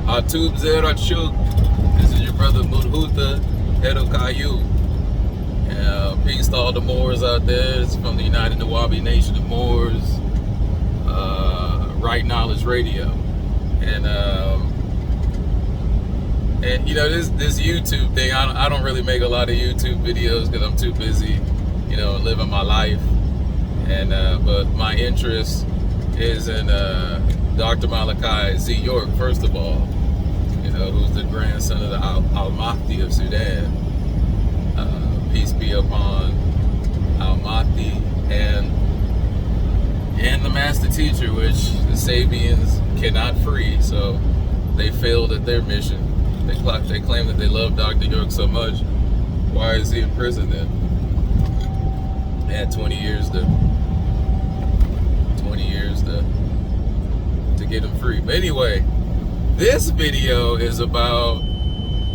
Atub Zerachuk. This is your brother Mudhuta Edokayu. Peace to all the Moors out there. It's from the United Nawabi Nation of Moors. Right Knowledge Radio. And you know, this YouTube thing, I don't really make a lot of YouTube videos because I'm too busy, you know, living my life. And but my interest is in Dr. Malachi Z. York, first of all, you know, who's the grandson of the Al-Mahdi of Sudan. Peace be upon Al-Mahdi and the master teacher, which the Sabians cannot free, so they failed at their mission. They claim that they love Dr. York so much. Why is he in prison then? They had 20 years to get him free. But anyway, this video is about,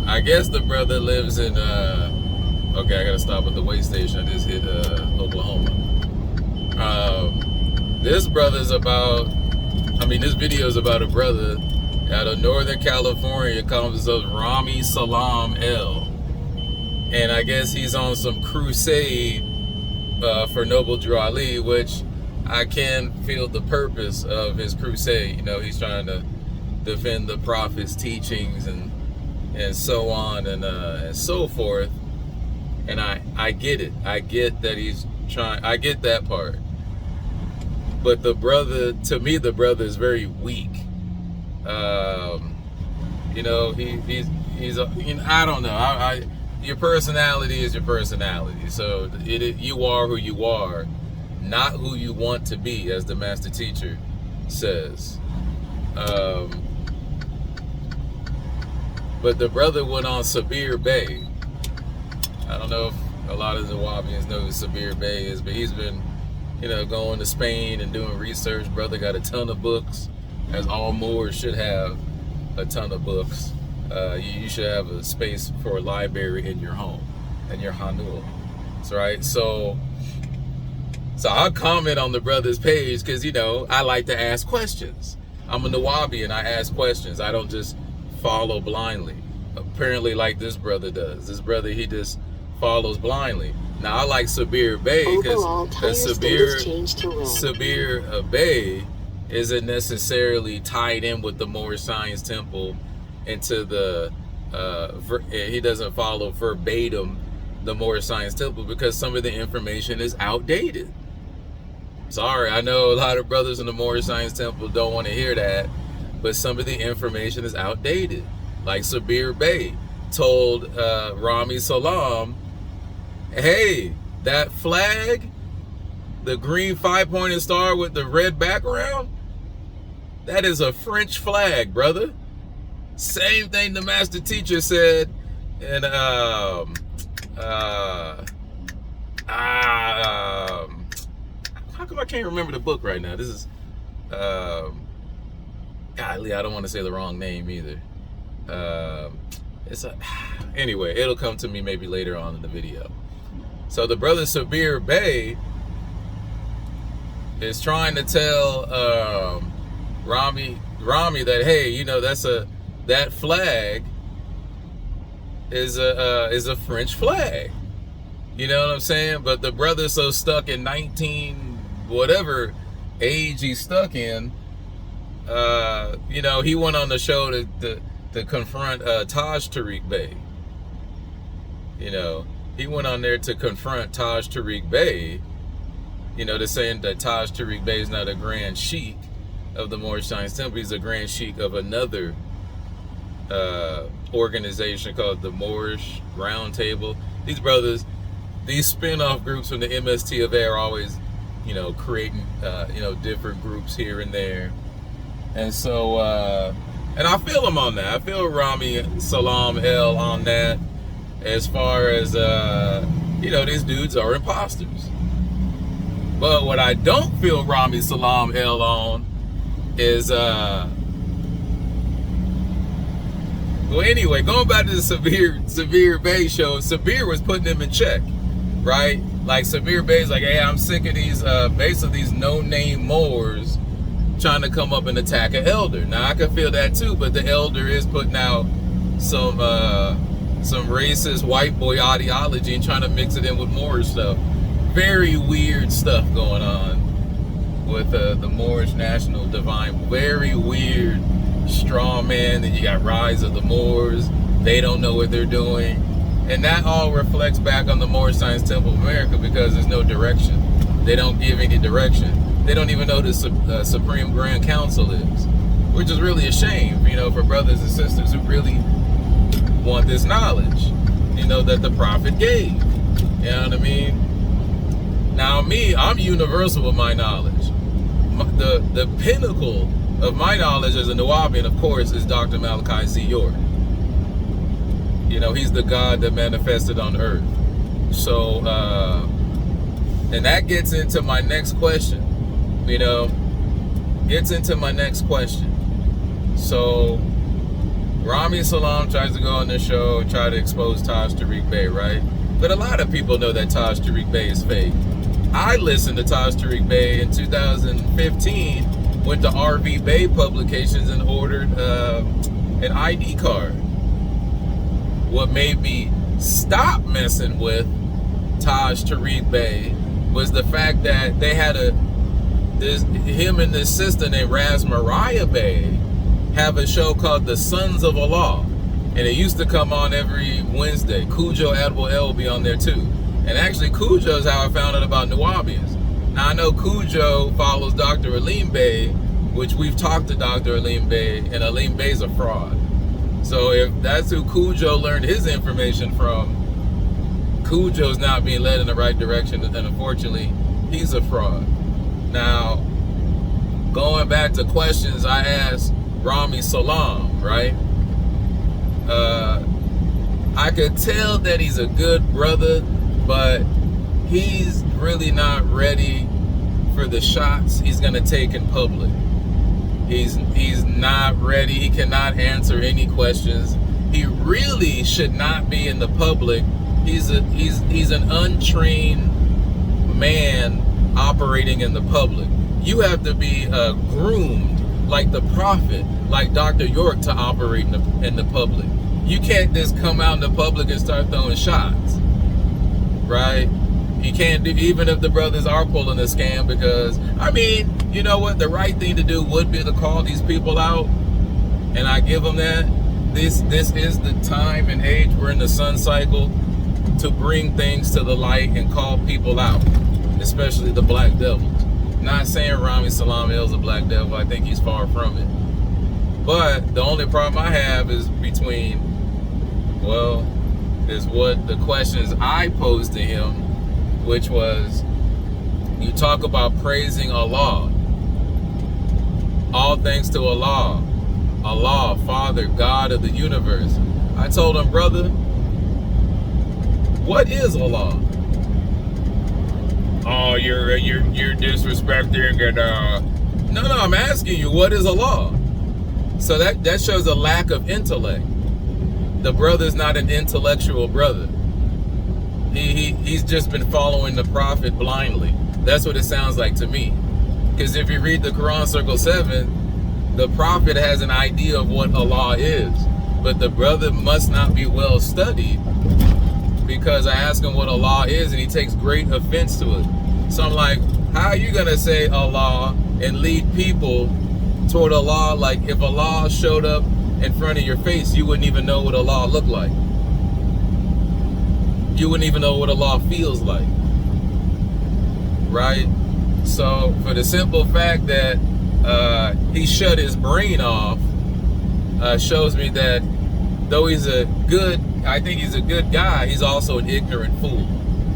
I guess the brother lives in okay, I gotta stop at the weigh station. I just hit Oklahoma. This video is about a brother out of Northern California, calls himself Rami Salaam L. And I guess he's on some crusade for Noble Drew Ali, which I can feel the purpose of his crusade. You know, he's trying to defend the prophet's teachings and so on and so forth. And I get it. I get that he's trying. I get that part. But the brother, to me, the brother is very weak. You know, he's you know, I don't know. Your personality is your personality. So you are who you are, not who you want to be, as the master teacher says. But the brother went on Sabir Bey. I don't know if a lot of the Wahabians know who Sabir Bey is, but he's been, you know, going to Spain and doing research. Brother got a ton of books, as all Moors should have a ton of books. You should have a space for a library in your home, in your hanul. That's right. So I'll comment on the brother's page because, you know, I like to ask questions. I'm a Nawabi and I ask questions. I don't just follow blindly. Apparently, like this brother does. This brother, he just follows blindly. Now, I like Sabir Bey because Sabir Bey isn't necessarily tied in with the Moorish Science Temple into the, he doesn't follow verbatim the Moorish Science Temple because some of the information is outdated. Sorry, I know a lot of brothers in the Moorish Science Temple don't want to hear that, but some of the information is outdated. Like Sabir Bey told Rami Salaam, hey, that flag, the green 5-pointed star with the red background, that is a French flag, brother. Same thing the master teacher said in how come I can't remember the book right now? This is golly, I don't want to say the wrong name either. Anyway, it'll come to me maybe later on in the video. So the brother Sabir Bey is trying to tell Rami that, hey, you know, that flag is a French flag. You know what I'm saying? But the brother's so stuck in 19 whatever age he's stuck in. You know, he went on the show to confront Taj Tariq Bey. You know, he went on there to confront Taj Tariq Bey. You know, they're saying that Taj Tariq Bey is not a grand sheikh of the Moorish Science Temple. He's a grand sheikh of another organization called the Moorish Round Table. These brothers, these spin-off groups from the MST of A are always, you know, creating, you know, different groups here and there. And so, and I feel him on that. I feel Rami Salaam L on that, as far as, you know, these dudes are imposters. But what I don't feel Rami Salaam L on is, well, anyway, going back to the Sabir Bey show, Sabir was putting him in check, right? Like Sabir Bey's like, hey, I'm sick of these, basically these no-name Moors trying to come up and attack an elder. Now I can feel that too, but the elder is putting out some racist white boy ideology and trying to mix it in with Moorish stuff. Very weird stuff going on with the Moorish National Divine. Very weird straw man. Then you got Rise of the Moors. They don't know what they're doing. And that all reflects back on the Moorish Science Temple of America, because there's no direction. They don't give any direction. They don't even know who the Supreme Grand Council is, which is really a shame, you know, for brothers and sisters who really want this knowledge, you know, that the prophet gave. You know what I mean? Now me, I'm universal with my knowledge. The pinnacle of my knowledge as a Nuwabian, of course, is Dr. Malachi Z. York. You know, he's the God that manifested on earth. So, and that gets into my next question. You know, gets into my next question. So, Rami Salaam tries to go on the show and try to expose Taj Tariq Bey, right? But a lot of people know that Taj Tariq Bey is fake. I listened to Taj Tariq Bey in 2015, went to RV Bey Publications and ordered an ID card. What made me stop messing with Taj Tariq Bey was the fact that they had him and this sister named Ras Mariah Bey have a show called The Sons of Allah, and it used to come on every Wednesday. Cujo Adwell L will be on there too. And actually Cujo is how I found out about Nuwabians. Now I know Cujo follows Dr. Aleem Bey, which we've talked to Dr. Aleem Bey, and Aleem Bey's a fraud. So if that's who Cujo learned his information from, Cujo's not being led in the right direction, and unfortunately, he's a fraud. Now, going back to questions I asked Rami Salaam, right? I could tell that he's a good brother, but he's really not ready for the shots he's gonna take in public. He's not ready. He cannot answer any questions. He really should not be in the public. He's an untrained man operating in the public. You have to be groomed like the prophet, like Dr. York, to operate in the public. You can't just come out in the public and start throwing shots, right? You can't do, even if the brothers are pulling a scam, because, I mean, you know what? The right thing to do would be to call these people out, and I give them that. This is the time and age, we're in the sun cycle, to bring things to the light and call people out, especially the black devils. Not saying Rami Salaam is a black devil. I think he's far from it. But the only problem I have is is what the questions I posed to him, which was, you talk about praising Allah. All thanks to Allah. Allah, Father, God of the universe. I told him, brother, what is Allah? Oh, you're disrespecting and No, I'm asking you, what is Allah? So that shows a lack of intellect. The brother's not an intellectual brother. He's just been following the prophet blindly. That's what it sounds like to me. Because if you read the Quran Circle 7, the prophet has an idea of what Allah is. But the brother must not be well studied, because I ask him what Allah is and he takes great offense to it. So I'm like, how are you going to say Allah and lead people toward Allah? Like, if Allah showed up in front of your face, you wouldn't even know what Allah looked like. You wouldn't even know what Allah feels like, right? So for the simple fact that he shut his brain off, shows me that though I think he's a good guy, he's also an ignorant fool.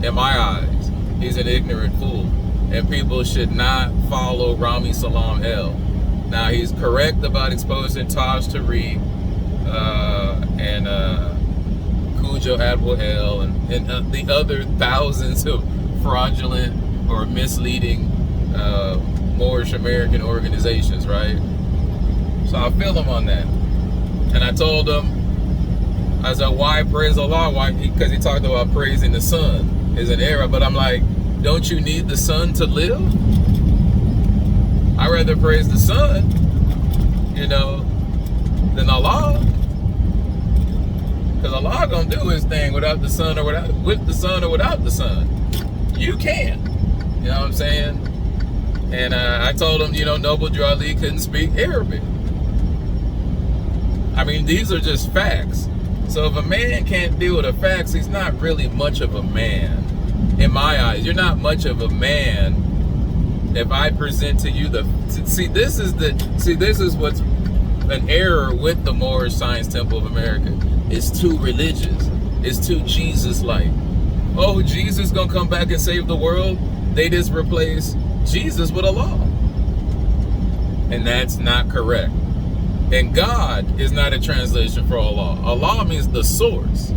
In my eyes, he's an ignorant fool, and people should not follow Rami Salaam L. Now, he's correct about exposing Taj Tariq and Cujo Adwell L and the other thousands of fraudulent or misleading Moorish American organizations, right? So I feel him on that. And I told him, I said, why praise Allah? Why? Because he talked about praising the sun is an error. But I'm like, don't you need the sun to live? I I'd rather praise the Son, than Allah. Because Allah gonna do his thing without the Son or with the Son or without the Son. You can. You know what I'm saying? And I told him, Noble Drew Ali couldn't speak Arabic. I mean, these are just facts. So if a man can't deal with the facts, he's not really much of a man. In my eyes, you're not much of a man if I present to you this is what's an error with the Moorish Science Temple of America. It's too religious. It's too Jesus-like. Oh, Jesus gonna come back and save the world? They just replace Jesus with Allah. And that's not correct. And God is not a translation for Allah. Allah means the source.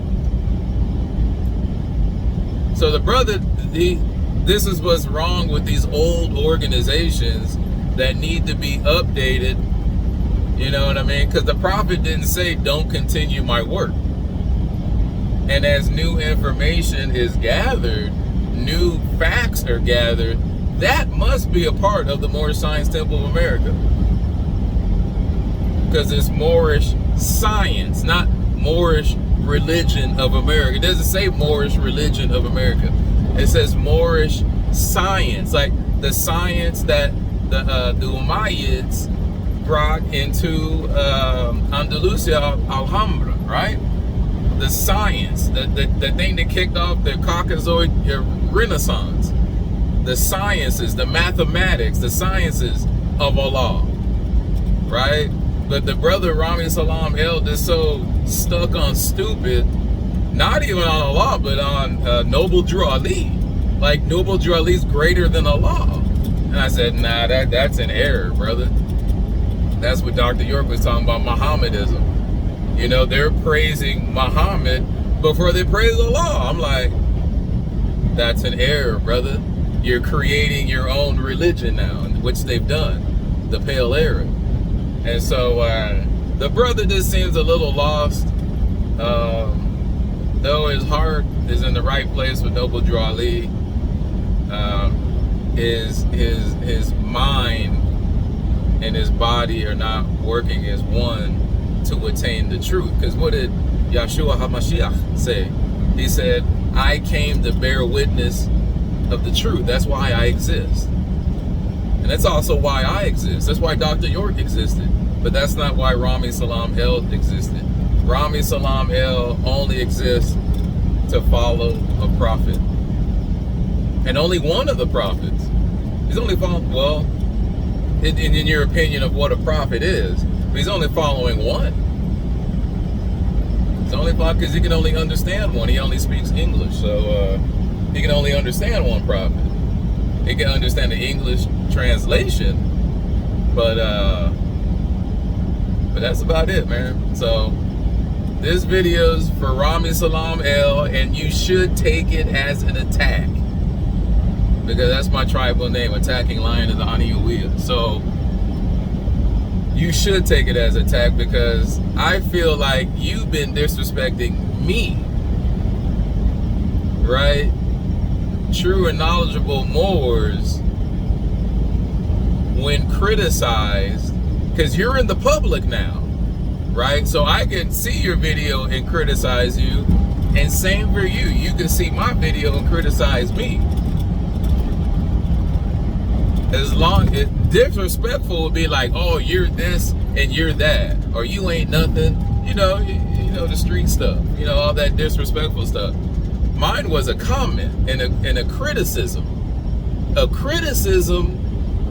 So the brother, this is what's wrong with these old organizations that need to be updated. You know what I mean? Because the Prophet didn't say, don't continue my work. And as new information is gathered, new facts are gathered, that must be a part of the Moorish Science Temple of America. Because it's Moorish science, not Moorish religion of America. It doesn't say Moorish religion of America. It says Moorish science, like the science that the Umayyads brought into Andalusia, Alhambra, right? The science, the thing that kicked off the Caucasoid Renaissance, the sciences, the mathematics, the sciences of Allah, right? But the brother Rami Salaam is so stuck on stupid, not even on Allah, but on Noble Drew Ali. Like Noble Drew Ali's greater than Allah. And I said, nah, that's an error, brother. That's what Dr. York was talking about, Mohammedism. They're praising Muhammad before they praise Allah. I'm like, that's an error, brother. You're creating your own religion now, which they've done, the Pale Arab. And so the brother just seems a little lost. Though his heart is in the right place with Noble Drew Ali, his mind and his body are not working as one to attain the truth. Because what did Yeshua HaMashiach say? He said, I came to bear witness of the truth. That's why I exist. And that's also why I exist. That's why Dr. York existed. But that's not why Rami Salaam El existed. Rami Salaam El only exists to follow a prophet. And only one of the prophets. He's only following, well, in your opinion of what a prophet is, but he's only following one. It's only because he can only understand one. He only speaks English, so he can only understand one prophet. He can understand the English translation, but that's about it, man. So this video's for Rami Salaam El, and you should take it as an attack, because that's my tribal name, Attacking Lion of the Aniuwiyah. So you should take it as an attack, because I feel like you've been disrespecting me, right? True and knowledgeable Moors, when criticized, because you're in the public now, right? So I can see your video and criticize you, and same for you. You can see my video and criticize me. As long as disrespectful would be like, oh, you're this and you're that, or you ain't nothing, you know the street stuff, all that disrespectful stuff. Mine was a comment and a criticism. A criticism,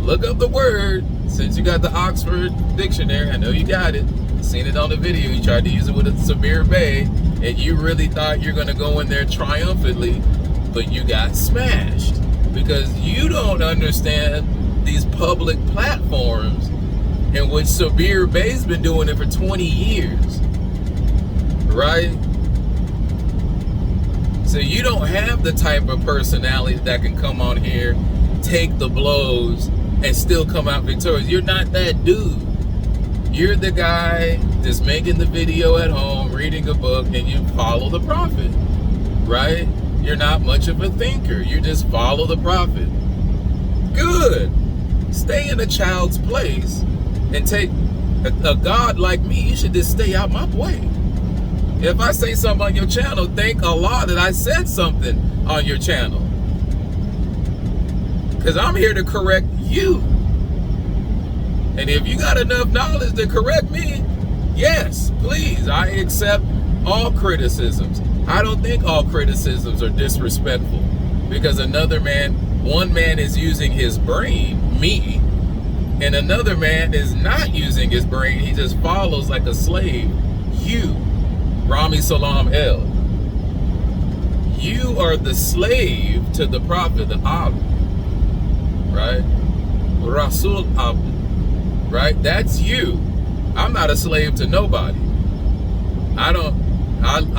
look up the word, since you got the Oxford Dictionary, I know you got it, seen it on the video, you tried to use it with a Sabir Bay, and you really thought you're gonna go in there triumphantly, but you got smashed. Because you don't understand these public platforms in which Sabir Bay's been doing it for 20 years, right? So you don't have the type of personality that can come on here, take the blows, and still come out victorious. You're not that dude. You're the guy that's making the video at home, reading a book, and you follow the prophet, right? You're not much of a thinker. You just follow the prophet. Good. Stay in a child's place and take a God like me. You should just stay out my way. If I say something on your channel, thank Allah that I said something on your channel. Because I'm here to correct you. And if you got enough knowledge to correct me, yes, please, I accept all criticisms. I don't think all criticisms are disrespectful. Because one man is using his brain, me, and another man is not using his brain. He just follows like a slave. You, Rami Salaam El, you are the slave to the prophet, the Abd, right? Rasul Abd, right? That's you. I'm not a slave to nobody. I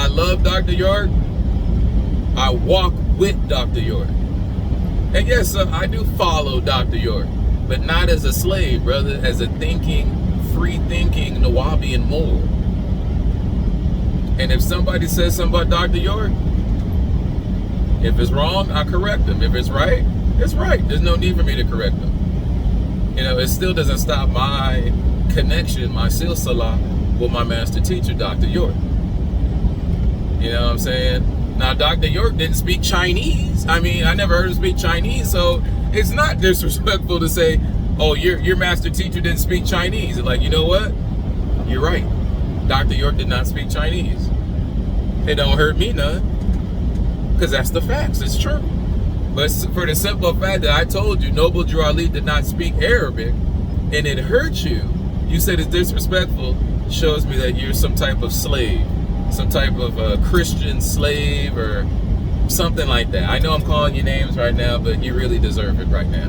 love Dr. York. I walk with Dr. York. And yes, I do follow Dr. York, but not as a slave, brother, as a free-thinking Nawabian Moor. And if somebody says something about Dr. York, if it's wrong, I correct them. If it's right, it's right. There's no need for me to correct them. You know, it still doesn't stop my connection, my silsila with my master teacher, Dr. York. You know what I'm saying? Now, Dr. York didn't speak Chinese. I mean, I never heard him speak Chinese, so it's not disrespectful to say, oh, your master teacher didn't speak Chinese. And like, you know what? You're right. Dr. York did not speak Chinese. It don't hurt me none, because that's the facts. It's true. But for the simple fact that I told you Noble Drew Ali did not speak Arabic, and it hurt you, you said it's disrespectful, shows me that you're some type of slave, some type of Christian slave or something like that. I know I'm calling you names right now, but you really deserve it right now,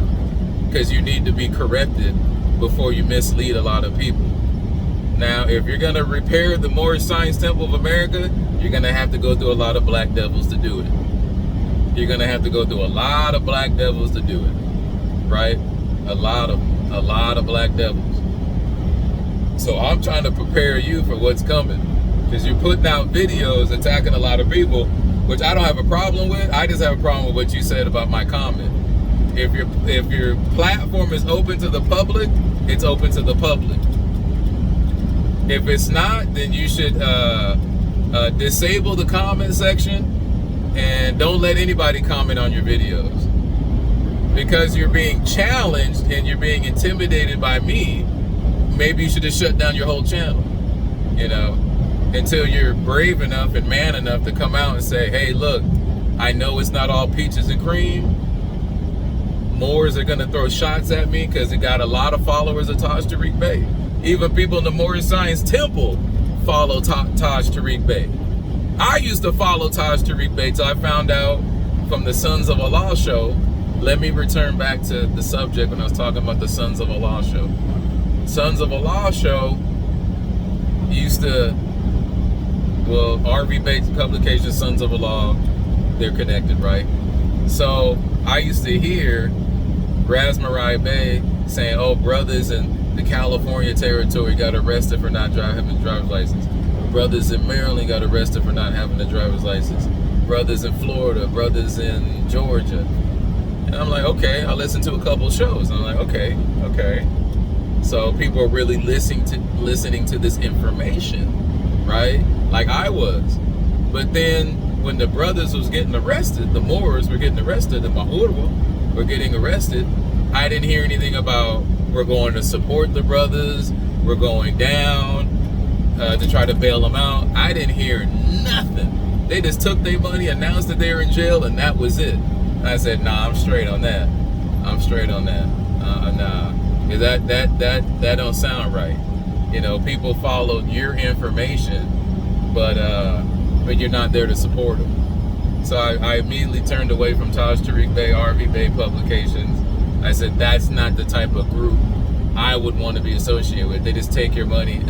because you need to be corrected before you mislead a lot of people. Now, if you're going to repair the Moorish Science Temple of America, you're going to have to go through a lot of black devils to do it. You're going to have to go through a lot of black devils to do it, right? A lot of black devils. So I'm trying to prepare you for what's coming, because you're putting out videos attacking a lot of people, which I don't have a problem with. I just have a problem with what you said about my comment. If your platform is open to the public, it's open to the public. If it's not, then you should disable the comment section and don't let anybody comment on your videos, because you're being challenged and you're being intimidated by me. Maybe you should just shut down your whole channel, you know, until you're brave enough and man enough to come out and say, hey, look, I know it's not all peaches and cream. Moors are going to throw shots at me because it got a lot of followers of Taj Tariq Bey. Even people in the Moorish Science Temple follow Taj Tariq Bey. I used to follow Taj Tariq Bey till I found out from the Sons of Allah show. Let me return back to the subject when I was talking about the Sons of Allah show. Sons of Allah show used to, well, RV Bey publication, Sons of Allah, they're connected, right? So I used to hear Razmarai Bey saying, oh, brothers in the California territory got arrested for not having a driver's license. Brothers in Maryland got arrested for not having a driver's license. Brothers in Florida, brothers in Georgia. And I'm like, okay, I listened to a couple shows. And I'm like, okay. So people are really listening to this information, right? Like I was. But then when the brothers was getting arrested, the Moors were getting arrested, the Mahurwa were getting arrested, I didn't hear anything about we're going to support the brothers, we're going down to try to bail them out. I didn't hear nothing. They just took their money, announced that they were in jail, and that was it. And I said, nah, I'm straight on that. Nah. That don't sound right. You know, people followed your information, but you're not there to support them. So I immediately turned away from Taj Tariq Bey, RV Bey publications. I said, that's not the type of group I would want to be associated with. They just take your money.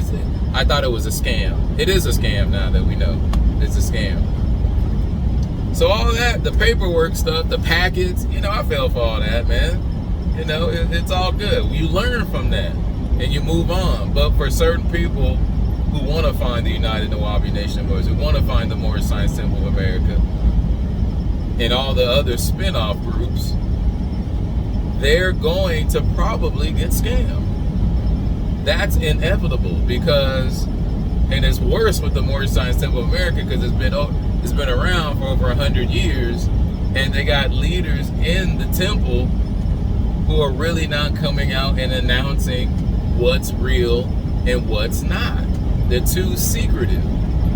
I thought it was a scam. It is a scam now that we know. It's a scam. So all that, the paperwork stuff, the packets, you know, I fell for all that, man. You know, it's all good. You learn from that and you move on. But for certain people who want to find the United Nawabi Nation Boys, who want to find the Moorish Science Temple of America, and all the other spin-off groups, they're going to probably get scammed. That's inevitable because, and it's worse with the Moorish Science Temple of America because it's been around for over 100 years, and they got leaders in the temple who are really not coming out and announcing what's real and what's not. They're too secretive.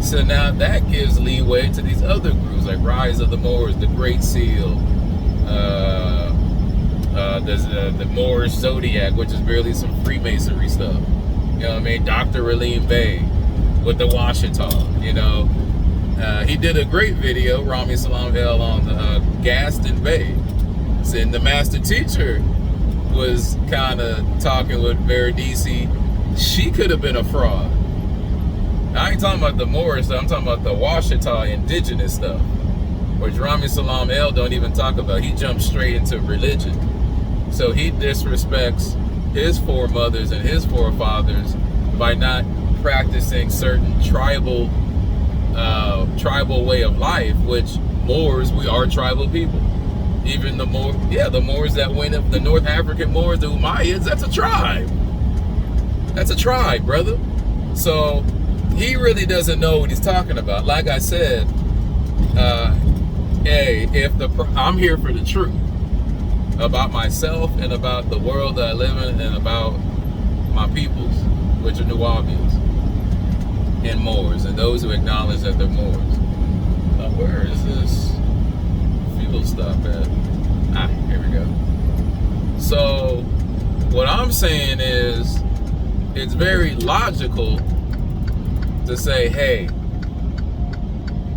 So now that gives leeway to these other groups like Rise of the Moors, the Great Seal, there's the Moorish Zodiac, which is really some Freemasonry stuff. You know what I mean? Dr. Ralim Bey with the Washita, you know. He did a great video, Rami Salaam on the Gaston Bay. And the master teacher was kind of talking with Veridisi. She could have been a fraud. I ain't talking about the Moorish stuff, I'm talking about the Washita indigenous stuff, which Rami Salaam don't even talk about. He jumps straight into religion. So he disrespects his foremothers and his forefathers by not practicing certain tribal way of life, which Moors, we are tribal people. Even the Moors that went up, the North African Moors, the Umayyads, that's a tribe. That's a tribe, brother. So he really doesn't know what he's talking about. Like I said, I'm here for the truth about myself and about the world that I live in and about my peoples, which are Nubians and Moors, and those who acknowledge that they're Moors. Now, where is this fuel stop at? Here we go. So what I'm saying is, it's very logical to say, hey,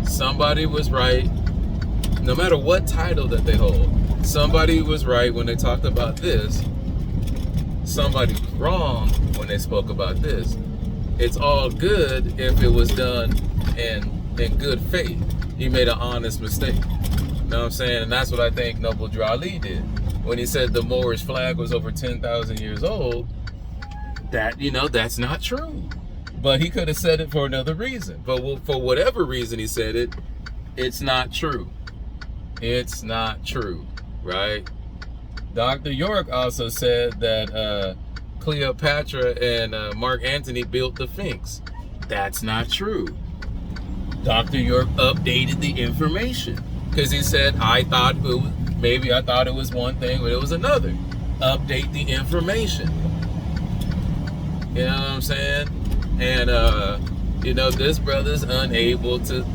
somebody was right, no matter what title that they hold. Somebody was right when they talked about this. Somebody was wrong when they spoke about this. It's all good if it was done in good faith. He made an honest mistake. You know what I'm saying? And that's what I think Noble Drew Ali did. When he said the Moorish flag was over 10,000 years old, that's not true. But he could have said it for another reason. But for whatever reason he said it, it's not true. It's not true, right? Dr. York also said that Cleopatra and Mark Antony built the Sphinx. That's not true. Dr. York updated the information because he said, I thought it was one thing, but it was another. Update the information. You know what I'm saying? And, this brother's unable to,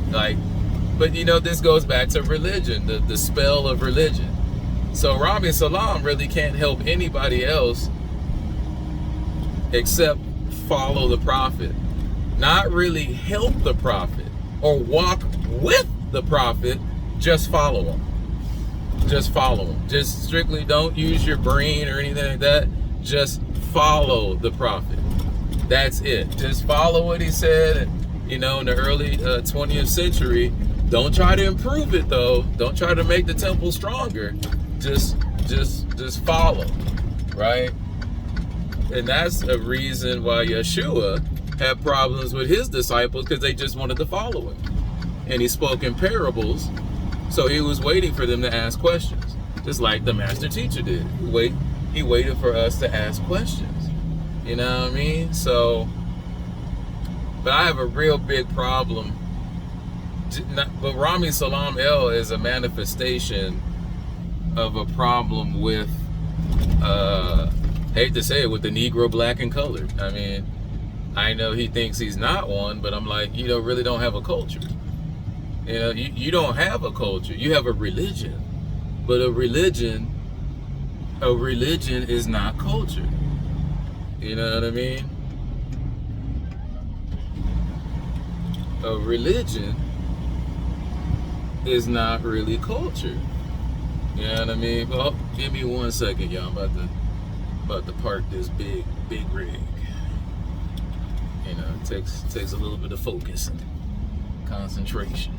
but, this goes back to religion, the spell of religion. So Rami Salaam really can't help anybody else except follow the Prophet. Not really help the Prophet or walk with the Prophet, just follow him. Just follow him. Just strictly don't use your brain or anything like that. Just follow the Prophet. That's it. Just follow what he said. And, in the early 20th century, don't try to improve it though. Don't try to make the temple stronger. Just follow, right? And that's a reason why Yeshua had problems with his disciples, because they just wanted to follow him. And he spoke in parables, so he was waiting for them to ask questions, just like the master teacher did. He waited for us to ask questions. You know what I mean? So, but I have a real big problem. But Rami Salaam is a manifestation of a problem with, hate to say it, with the Negro, black, and colored. I mean, I know he thinks he's not one, but I'm like, you really don't have a culture. You don't have a culture. You have a religion. But a religion is not culture. You know what I mean? A religion is not really culture. You know what I mean? Well, give me 1 second, y'all. I'm about to park this big rig. It takes a little bit of focus and concentration.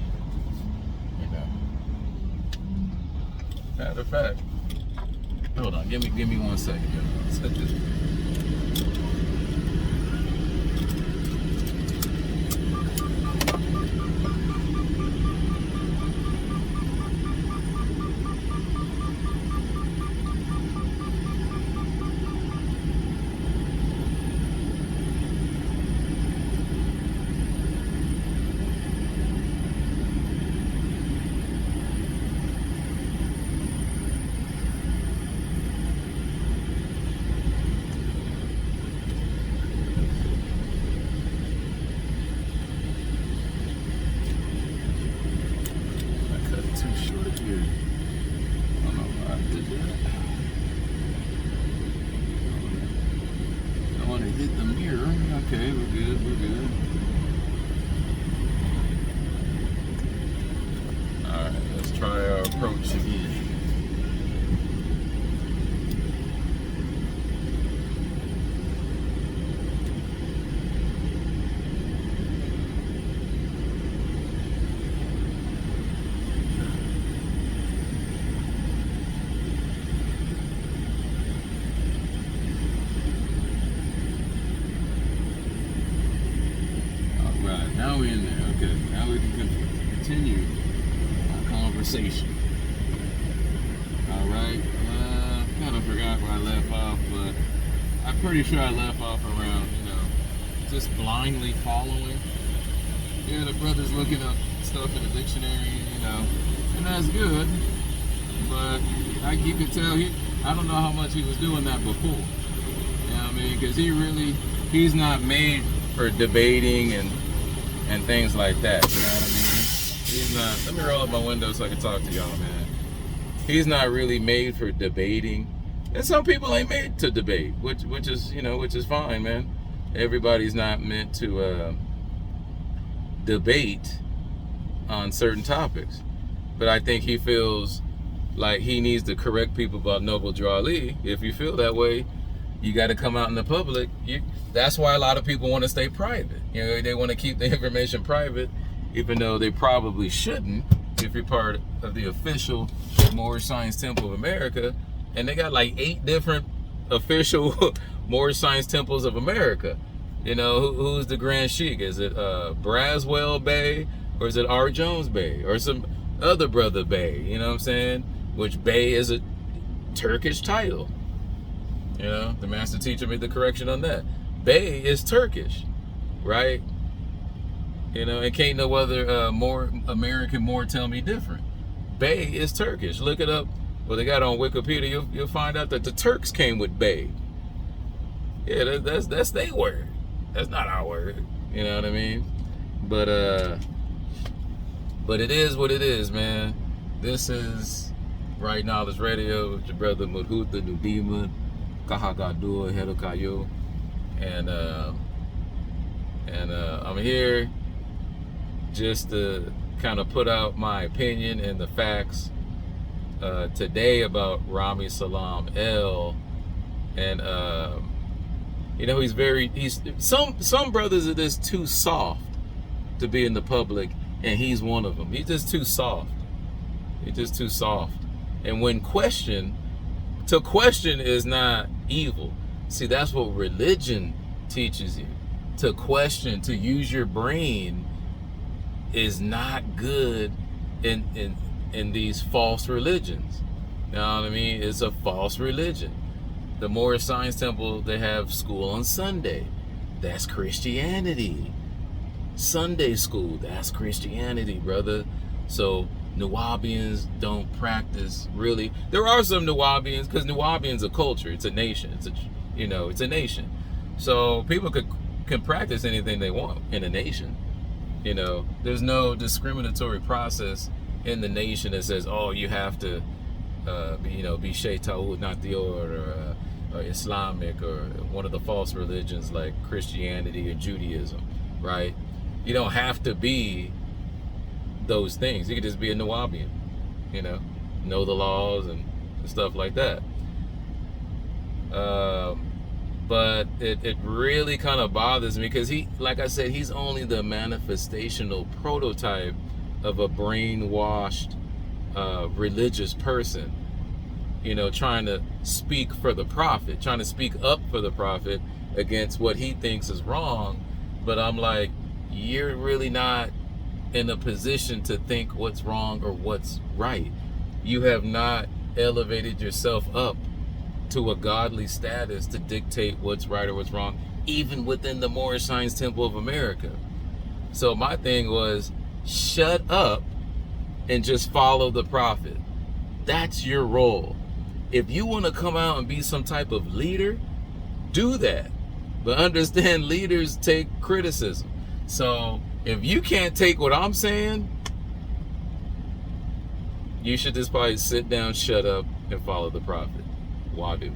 Matter of fact, hold on, give me 1 second, y'all. Let's set this. Now we're in there. Okay. Now we can continue our conversation. All right. Kind of forgot where I left off, but I'm pretty sure I left off around, just blindly following. Yeah, the brother's looking up stuff in the dictionary, and that's good. But you could tell I don't know how much he was doing that before. You know what I mean? Because he's not made for debating and things like that. You know what I mean? He's not. Let me roll up my window so I can talk to y'all, man. He's not really made for debating, and some people ain't made to debate, which is fine, man. Everybody's not meant to debate on certain topics, but I think he feels like he needs to correct people about Noble Drew Ali. If you feel that way, you got to come out in the public. That's why a lot of people want to stay private. They want to keep the information private, even though they probably shouldn't. If you're part of the official Moorish Science Temple of America, and they got like 8 different official Moorish Science Temples of America. Who's the Grand Sheikh? Is it Braswell Bey, or is it R. Jones Bey, or some other brother Bey? You know what I'm saying? Which Bey is a Turkish title. The master teacher made the correction on that. Bey is Turkish, right? And can't no other more American Moor tell me different. Bey is Turkish. Look it up. Well, they got on Wikipedia. You'll find out that the Turks came with Bey. Yeah, that's their word. That's not our word. You know what I mean? But it is what it is, man. This is Right Knowledge Radio with your brother Mudhuta Nudima Kahagadur Hedokayo, and I'm here just to kind of put out my opinion and the facts today about Rami Salaam El, and he's some brothers are just too soft to be in the public, and he's one of them. He's just too soft. And when to question is not evil. See, that's what religion teaches you. To question, to use your brain, is not good in these false religions. You know what I mean? It's a false religion. The Moorish Science Temple, they have school on Sunday. That's Christianity. Sunday school, that's Christianity, brother. So Nuwabians don't practice really. There are some Nuwabians, because Nuwabians a culture. It's a nation. It's a nation. So people can practice anything they want in a nation. There's no discriminatory process in the nation that says, oh, you have to, be Sheikh Taoud, not the or Islamic, or one of the false religions like Christianity or Judaism, right? You don't have to be those things. You could just be a Nuwabian, know the laws and stuff like that. But it really kind of bothers me, because like I said, he's only the manifestational prototype of a brainwashed religious person, trying to speak for the prophet, trying to speak up for the prophet against what he thinks is wrong. But I'm like, you're really not in a position to think what's wrong or what's right. You have not elevated yourself up to a godly status to dictate what's right or what's wrong, even within the Moorish Science Temple of America. So my thing was, shut up and just follow the prophet. That's your role. If you want to come out and be some type of leader, do that. But understand, leaders take criticism. So if you can't take what I'm saying, you should just probably sit down, shut up, and follow the prophet. Wadu.